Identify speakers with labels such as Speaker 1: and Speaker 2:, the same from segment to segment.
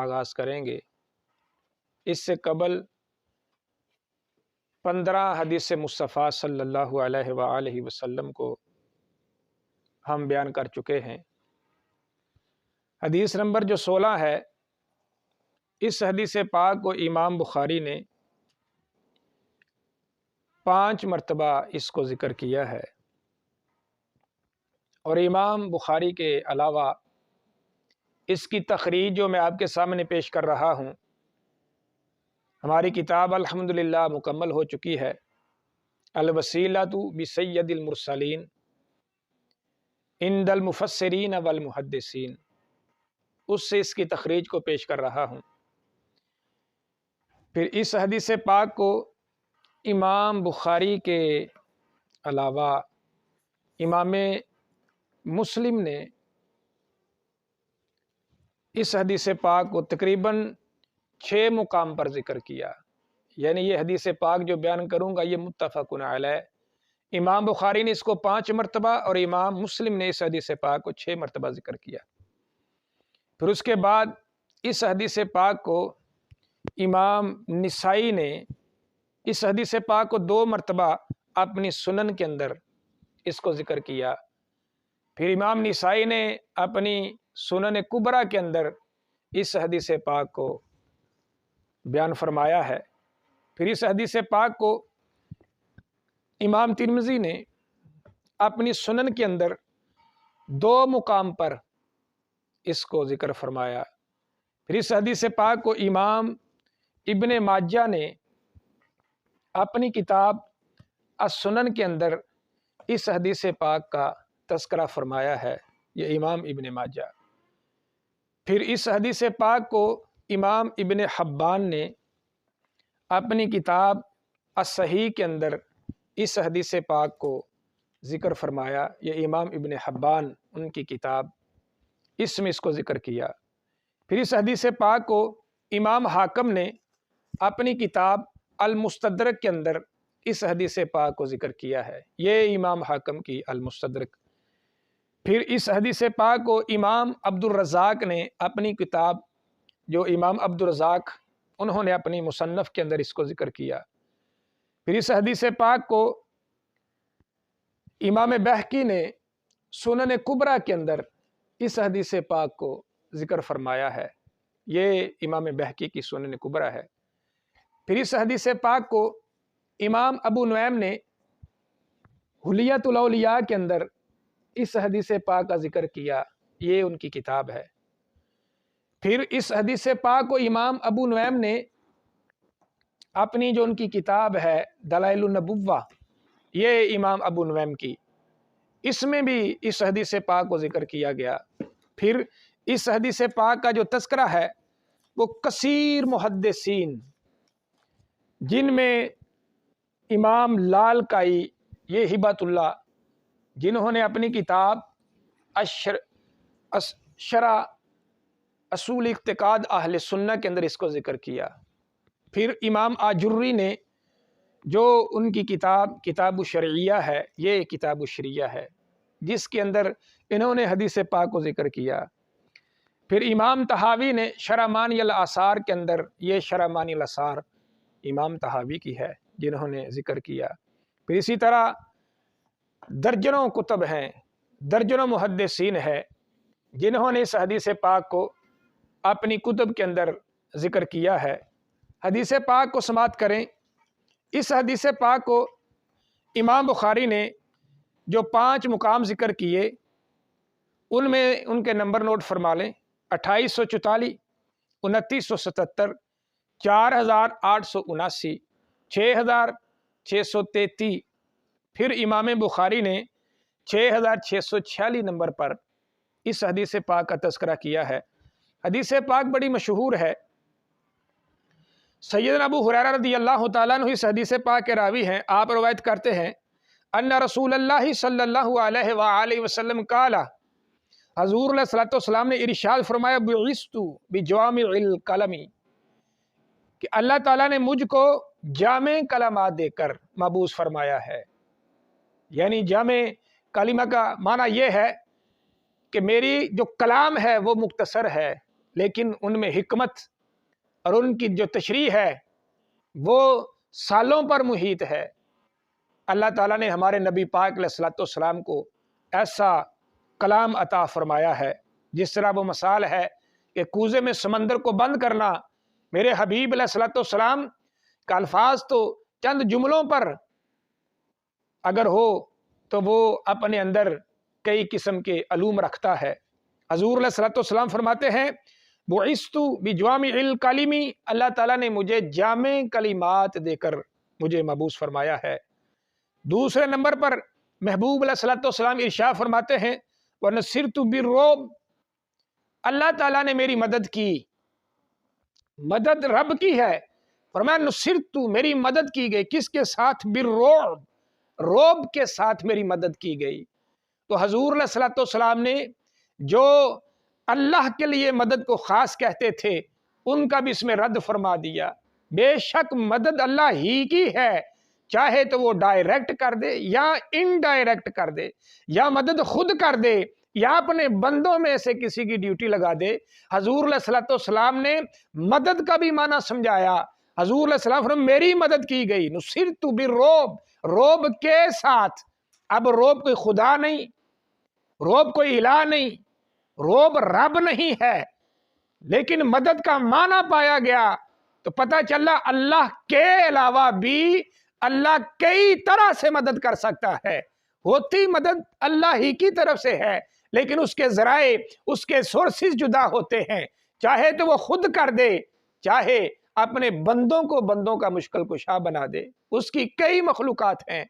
Speaker 1: آغاز کریں گے، اس سے قبل 15 حدیث مصطفیٰ صلی اللہ علیہ وآلہ وسلم کو ہم بیان کر چکے ہیں۔ حدیث نمبر جو 16 ہے، اس حدیث پاک کو امام بخاری نے 5 مرتبہ اس کو ذکر کیا ہے، اور امام بخاری کے علاوہ اس کی تخریج جو میں آپ کے سامنے پیش کر رہا ہوں، ہماری کتاب الحمدللہ مکمل ہو چکی ہے، الوسیلۃ بسید المرسلین عند المفسرین والمحدثین، اس سے اس کی تخریج کو پیش کر رہا ہوں۔ پھر اس حدیث پاک کو امام بخاری کے علاوہ امام مسلم نے اس حدیث پاک کو تقریباً 6 مقام پر ذکر کیا، یعنی یہ حدیث پاک جو بیان کروں گا یہ متفق علیہ، امام بخاری نے اس کو 5 مرتبہ اور امام مسلم نے اس حدیث پاک کو 6 مرتبہ ذکر کیا۔ پھر اس کے بعد اس حدیث پاک کو امام نسائی نے اس حدیث پاک کو 2 مرتبہ اپنی سنن کے اندر اس کو ذکر کیا۔ پھر امام نسائی نے اپنی سنن کبریٰ کے اندر اس حدیث پاک کو بیان فرمایا ہے۔ پھر اس حدیث پاک کو امام ترمذی نے اپنی سنن کے اندر 2 مقام پر اس کو ذکر فرمایا۔ پھر اس حدیث پاک کو امام ابن ماجہ نے اپنی کتاب السنن کے اندر اس حدیث پاک کا تذکرہ فرمایا ہے، یہ امام ابن ماجہ۔ پھر اس حدیث پاک کو امام ابن حبان نے اپنی کتاب الصحیح کے اندر اس حدیث پاک کو ذکر فرمایا، یہ امام ابن حبان ان کی کتاب، اس میں اس کو ذکر کیا۔ پھر اس حدیث پاک کو امام حاکم نے اپنی کتاب المستدرک کے اندر اس حدیث پاک کو ذکر کیا ہے، یہ امام حاکم کی المستدرک۔ پھر اس حدیث پاک کو امام عبد الرزاق نے اپنی کتاب، جو امام عبد الرزاق انہوں نے اپنی مصنف کے اندر اس کو ذکر کیا۔ پھر اس حدیث پاک کو امام بہقی نے سنن کبریٰ کے اندر اس حدیث پاک کو ذکر فرمایا ہے، یہ امام بہقی کی سنن کبریٰ ہے۔ پھر اس حدیث پاک کو امام ابو نعیم نے حلیۃ الاولیاء کے اندر اس حدیث پاک کا ذکر کیا، یہ ان کی کتاب ہے۔ پھر اس حدیث پاک کو امام ابو نعیم نے اپنی جو ان کی کتاب ہے دلائل النبوہ، یہ امام ابو نعیم کی، اس میں بھی اس حدیث پاک کو ذکر کیا گیا۔ پھر اس حدیث پاک کا جو تذکرہ ہے وہ کثیر محدثین، جن میں امام لالکائی، یہ ہبۃ اللہ، جنہوں نے اپنی کتاب شرح اصول اعتقاد اہل سنہ کے اندر اس کو ذکر کیا۔ پھر امام آجری نے جو ان کی کتاب الشرعیہ ہے، یہ کتاب الشرعیہ ہے جس کے اندر انہوں نے حدیث پاک کو ذکر کیا۔ پھر امام طحاوی نے شرح مانی الآثار کے اندر، یہ شرح مانی الآثار امام طحاوی کی ہے جنہوں نے ذکر کیا۔ پھر اسی طرح درجنوں کتب ہیں، درجنوں محدثین ہیں جنہوں نے اس حدیث پاک کو اپنی کتب کے اندر ذکر کیا ہے۔ حدیث پاک کو سماعت کریں۔ اس حدیث پاک کو امام بخاری نے جو 5 مقام ذکر کیے، ان میں ان کے نمبر نوٹ فرما لیں: 2844، 2977، 4879، 6633۔ پھر امام بخاری نے 6646 نمبر پر اس حدیث پاک کا تذکرہ کیا ہے۔ حدیث پاک بڑی مشہور ہے۔ سیدنا ابو ہریرہ رضی اللہ تعالیٰ عنہ اس حدیث پاک کے راوی ہیں۔ آپ روایت کرتے ہیں ان رسول اللہ صلی اللہ علیہ وآلہ وسلم قال، حضور علیہ الصلوۃ والسلام نے ارشاد فرمایا، بعثت بجوامع الکلم، کہ اللہ تعالیٰ نے مجھ کو جامع کلمات دے کر مبعوث فرمایا ہے۔ یعنی جامع کلمہ کا معنی یہ ہے کہ میری جو کلام ہے وہ مختصر ہے، لیکن ان میں حکمت اور ان کی جو تشریح ہے وہ سالوں پر محیط ہے۔ اللہ تعالیٰ نے ہمارے نبی پاک علیہ الصلوۃ والسلام کو ایسا کلام عطا فرمایا ہے، جس طرح وہ مثال ہے کہ کوزے میں سمندر کو بند کرنا، میرے حبیب علیہ الصلوۃ والسلام کا الفاظ تو چند جملوں پر اگر ہو تو وہ اپنے اندر کئی قسم کے علوم رکھتا ہے۔ حضور علیہ الصلوۃ والسلام فرماتے ہیں بعثت بجوامع الکلم، اللہ تعالیٰ نے مجھے جامع کلمات دے کر مجھے مبعوث فرمایا ہے۔ دوسرے نمبر پر محبوب علیہ الصلوۃ والسلام ارشاد فرماتے ہیں ونصرت بالرعب، اللہ تعالیٰ نے میری مدد کی، مدد رب کی ہے، فرمایا نصرت، میری مدد کی گئی، کس کے ساتھ؟ بالرعب، رعب کے ساتھ میری مدد کی گئی۔ تو حضور علیہ الصلوۃ والسلام نے جو اللہ کے لیے مدد کو خاص کہتے تھے ان کا بھی اس میں رد فرما دیا۔ بے شک مدد اللہ ہی کی ہے، چاہے تو وہ ڈائریکٹ کر دے یا انڈائریکٹ کر دے، یا مدد خود کر دے یا اپنے بندوں میں سے کسی کی ڈیوٹی لگا دے۔ حضور علیہ الصلوۃ والسلام نے مدد کا بھی معنی سمجھایا۔ حضور علیہ السلام فرمایا میری مدد کی گئی، نصرت بالرعب، رعب کے ساتھ۔ اب رعب کوئی خدا نہیں، رعب کوئی الہ نہیں، رعب رب نہیں ہے، لیکن مدد کا معنی پایا گیا تو پتہ چلا اللہ کے علاوہ بھی اللہ کئی طرح سے مدد کر سکتا ہے۔ ہوتی مدد اللہ ہی کی طرف سے ہے، لیکن اس کے ذرائع، اس کے سورسز جدا ہوتے ہیں، چاہے تو وہ خود کر دے، چاہے اپنے بندوں کو بندوں کا مشکل کشا بنا دے۔ اس کی کئی مخلوقات ہیں۔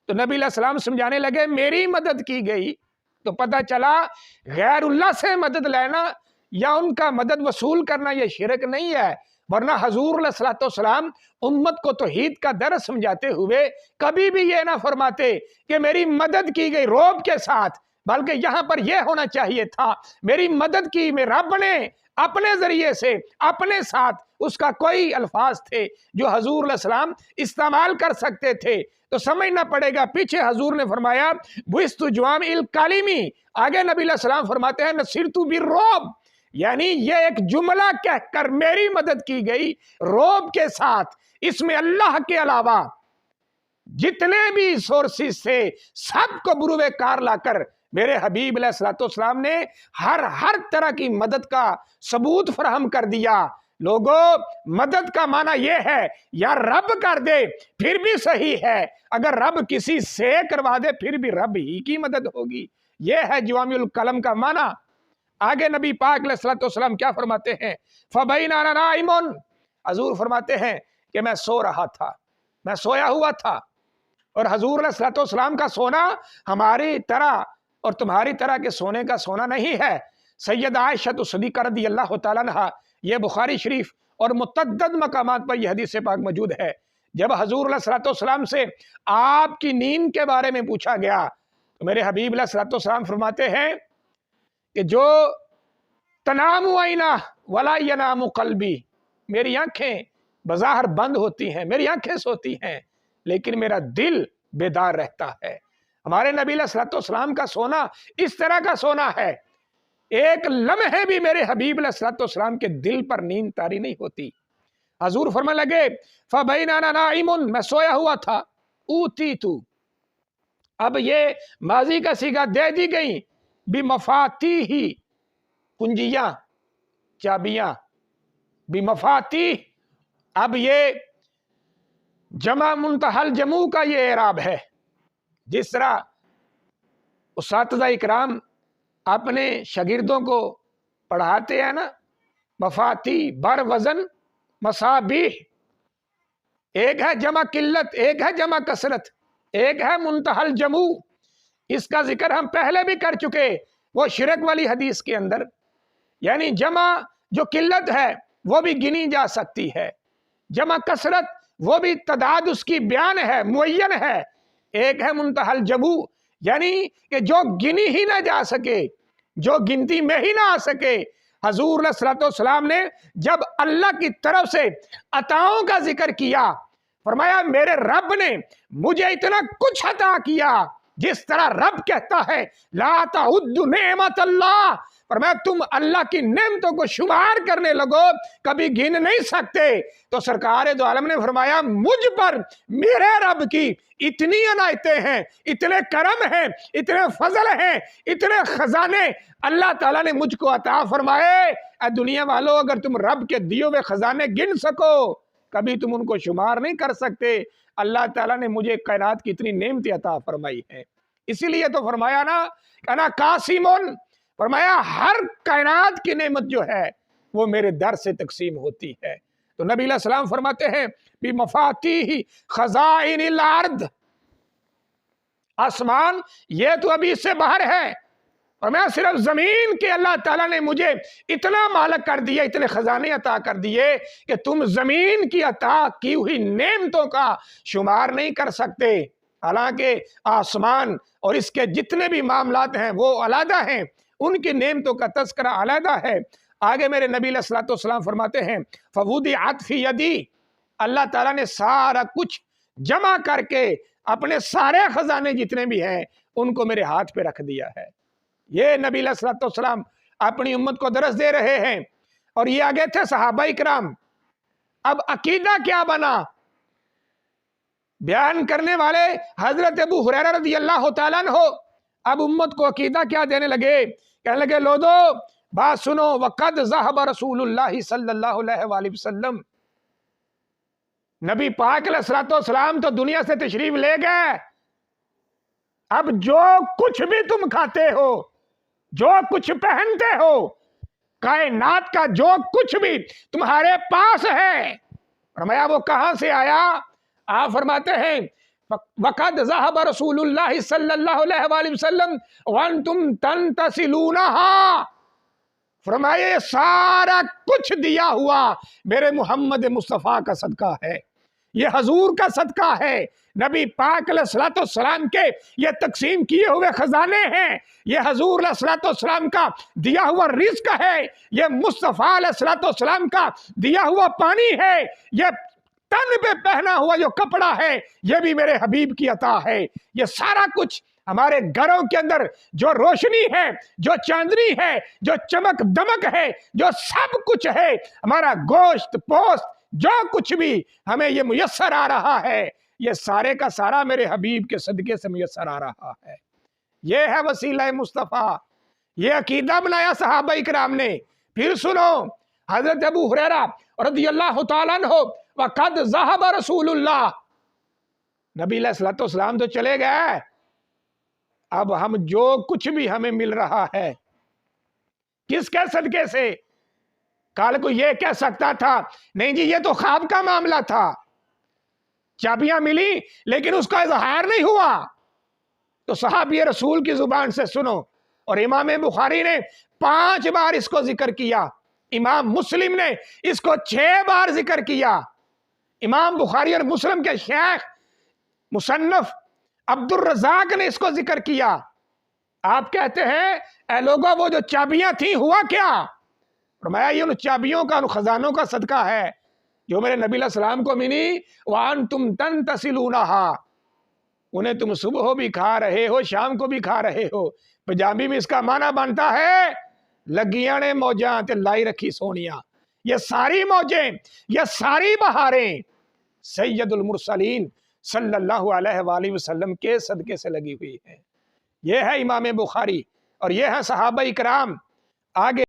Speaker 1: تو نبی علیہ السلام سمجھانے لگے میری مدد کی گئی، تو پتہ چلا غیر اللہ سے مدد لینا یا ان کا مدد وصول کرنا یہ شرک نہیں ہے، ورنہ حضور علیہ الصلوۃ والسلام امت کو توحید کا درس سمجھاتے ہوئے کبھی بھی یہ نہ فرماتے کہ میری مدد کی گئی رعب کے ساتھ، بلکہ یہاں پر یہ ہونا چاہیے تھا میری مدد کی میں رب نے اپنے ذریعے سے اپنے ساتھ۔ اس کا کوئی الفاظ تھے جو حضور علیہ السلام استعمال کر سکتے تھے، تو سمجھنا پڑے گا۔ پیچھے حضور نے فرمایا بعثت جوامع الکلم، آگے نبی علیہ السلام فرماتے ہیں نصرت بالرعب، یعنی یہ ایک جملہ کہہ کر میری مدد کی گئی رعب کے ساتھ۔ اس میں اللہ کے علاوہ جتنے بھی سورسز تھے سب کو بروئے کار لا کر میرے حبیب علیہ الصلوۃ والسلام نے ہر طرح کی مدد کا ثبوت فراہم کر دیا۔ لوگو مدد کا معنی یہ ہے یا رب کر دے پھر بھی صحیح ہے، اگر رب کسی سے کروا دے پھر بھی رب ہی کی مدد ہوگی، یہ ہے جوامع الکلم کا معنی۔ آگے نبی پاک علیہ الصلوۃ والسلام کیا فرماتے ہیں فبین انا نائم، حضور فرماتے ہیں کہ میں سو رہا تھا، میں سویا ہوا تھا۔ اور حضور علیہ الصلوۃ والسلام کا سونا ہماری طرح اور تمہاری طرح کے سونے کا سونا نہیں ہے۔ سیدہ عائشہ صدیقہ رضی اللہ تعالیٰ عنہا، یہ بخاری شریف اور متعدد مقامات پر یہ حدیث پاک موجود ہے، جب حضور علیہ الصلوۃ والسلام سے آپ کی نیند کے بارے میں پوچھا گیا تو میرے حبیب علیہ الصلوۃ والسلام فرماتے ہیں کہ جو تنام عینا ولا ینام قلبی، میری آنکھیں بظاہر بند ہوتی ہیں، میری آنکھیں سوتی ہیں، لیکن میرا دل بیدار رہتا ہے۔ ہمارے نبی علیہ الصلوۃ والسلام کا سونا اس طرح کا سونا ہے، ایک لمحے بھی میرے حبیب علیہ الصلوۃ والسلام کے دل پر نیند طاری نہیں ہوتی۔ حضور فرمانے لگے فبین انا نائم، میں سویا ہوا تھا، اوتیت، اب یہ ماضی کا صیغہ دے دی گئی، بمفاتیح، کنجیاں، چابیاں، بمفاتیح، اب یہ جمع منتہی الجموع کا یہ اعراب ہے۔ جس طرح اساتذہ اکرام اپنے شاگردوں کو پڑھاتے ہیں نا، مفاتیح بر وزن مصابیح، ایک ہے جمع قلت، ایک ہے جمع کثرت، ایک ہے منتہی الجموع۔ اس کا ذکر ہم پہلے بھی کر چکے وہ شرک والی حدیث کے اندر، یعنی جمع جو قلت ہے وہ بھی گنی جا سکتی ہے، جمع کثرت وہ بھی تعداد اس کی بیان ہے، معین ہے، ایک ہے منتہی الجموع، یعنی کہ جو گنی ہی نہ جا سکے، جو گنتی میں ہی نہ آ سکے۔ حضور علیہ الصلوۃ والسلام نے جب اللہ کی طرف سے عطاؤں کا ذکر کیا، فرمایا میرے رب نے مجھے اتنا کچھ عطا کیا، جس طرح رب کہتا ہے لا تعد نعمت اللہ، فرمایا تم اللہ کی نعمتوں کو شمار کرنے لگو کبھی گن نہیں سکتے۔ تو سرکار دو عالم نے فرمایا مجھ پر میرے رب کی اتنی عنایتیں ہیں، اتنے کرم ہیں، اتنے فضل ہیں، اتنے خزانے اللہ تعالیٰ نے مجھ کو عطا فرمائے۔ اے دنیا والو، اگر تم رب کے دیے ہوئے خزانے گن سکو کبھی تم ان کو شمار نہیں کر سکتے۔ اللہ تعالیٰ نے مجھے کائنات کی اتنی نعمتیں عطا فرمائی ہیں، اسی لیے تو فرمایا نا انا قاسمون، فرمایا ہر کائنات کی نعمت جو ہے وہ میرے در سے تقسیم ہوتی ہے۔ تو نبی علیہ السلام فرماتے ہیں بمفاتیح خزائن الارض، آسمان یہ تو ابھی اس سے باہر ہے، اور میں صرف زمین کے اللہ تعالیٰ نے مجھے اتنا مالک کر دیا، اتنے خزانے عطا کر دیے کہ تم زمین کی عطا کی ہوئی نعمتوں کا شمار نہیں کر سکتے۔ حالانکہ آسمان اور اس کے جتنے بھی معاملات ہیں وہ علیحدہ ہیں، ان کی نعمتوں کا تذکرہ علیحدہ ہے۔ آگے میرے نبی علیہ الصلوۃ والسلام فرماتے ہیں فَوُضِعَتْ فِي يَدِي، اللہ تعالیٰ نے سارا کچھ جمع کر کے اپنے سارے خزانے جتنے بھی ہیں ان کو میرے ہاتھ پہ رکھ دیا ہے۔ یہ نبی علیہ الصلوۃ والسلام اپنی امت کو درس دے رہے ہیں، اور یہ آگے تھے صحابہ کرام۔ اب عقیدہ کیا بنا؟ بیان کرنے والے حضرت ابو ہریرہ رضی اللہ تعالیٰ عنہ اب امت کو عقیدہ کیا دینے لگے؟ کہنے لگے لوگو بات سنو، وقد ذہب رسول اللہ صلی اللہ علیہ وآلہ وسلم، نبی پاک علیہ الصلوۃ والسلام تو دنیا سے تشریف لے گئے، اب جو کچھ بھی تم کھاتے ہو، جو کچھ پہنتے ہو، کائنات کا جو کچھ بھی تمہارے پاس ہے، فرمایا وہ کہاں سے آیا؟ آپ فرماتے ہیں وقد ذهب رسول اللہ صلی اللہ علیہ وآلہ وسلم وانتم تنتسلونها، فرمایا یہ سارا کچھ دیا ہوا میرے محمد مصطفیٰ کا صدقہ ہے، یہ حضور کا صدقہ ہے، نبی پاک علیہ الصلوۃ والسلام کے یہ تقسیم کیے ہوئے خزانے ہیں، یہ حضور علیہ الصلوۃ والسلام کا دیا ہوا رزق ہے، یہ مصطفیٰ علیہ الصلوۃ والسلام کا دیا ہوا پانی ہے، یہ تن پہ پہنا ہوا جو کپڑا ہے یہ بھی میرے حبیب کی عطا ہے۔ یہ سارا کچھ ہمارے گھروں کے اندر جو روشنی ہے، جو چاندنی ہے، جو چمک دمک ہے، جو سب کچھ ہے، ہمارا گوشت پوست جو کچھ بھی ہمیں یہ میسر آ رہا ہے، یہ سارے کا سارا میرے حبیب کے صدقے سے میسر آ رہا ہے۔ یہ ہے وسیلہ مصطفیٰ، یہ عقیدہ بنایا صحابہ کرام نے۔ پھر سنو حضرت ابو ہریرہ رضی اللہ تعالیٰ عنہ وقد ذہب رسول اللہ، نبی علیہ الصلوۃ والسلام تو چلے گئے، اب ہم جو کچھ بھی ہمیں مل رہا ہے کس کے صدقے سے؟ کل کو یہ کہہ سکتا تھا نہیں جی یہ تو خواب کا معاملہ تھا، چابیاں ملی لیکن اس کا اظہار نہیں ہوا۔ تو صحابی رسول کی زبان سے سنو، اور امام بخاری نے 5 بار اس کو ذکر کیا، امام مسلم نے اس کو 6 بار ذکر کیا، امام بخاری اور مسلم کے شیخ مصنف عبد الرزاق نے اس کو ذکر کیا۔ آپ کہتے ہیں اے لوگو وہ جو چابیاں تھیں ہوا کیا؟ فرمایا یہ ان چابیوں کا، ان خزانوں کا صدقہ ہے جو میرے نبی علیہ السلام کو ملی، وَأَنْتُمْ تَنْتَسِلُونَهَا، انہیں تم صبح بھی کھا رہے ہو، شام کو بھی کھا رہے ہو۔ پنجابی میں اس کا معنی بنتا ہے لگیاں نے موجاں تے لائی رکھی سونیاں، یہ ساری موجیں، یہ ساری بہاریں سید المرسلین صلی اللہ علیہ وآلہ وسلم کے صدقے سے لگی ہوئی ہیں۔ یہ ہے امام بخاری اور یہ ہے صحابہ کرام۔ آگے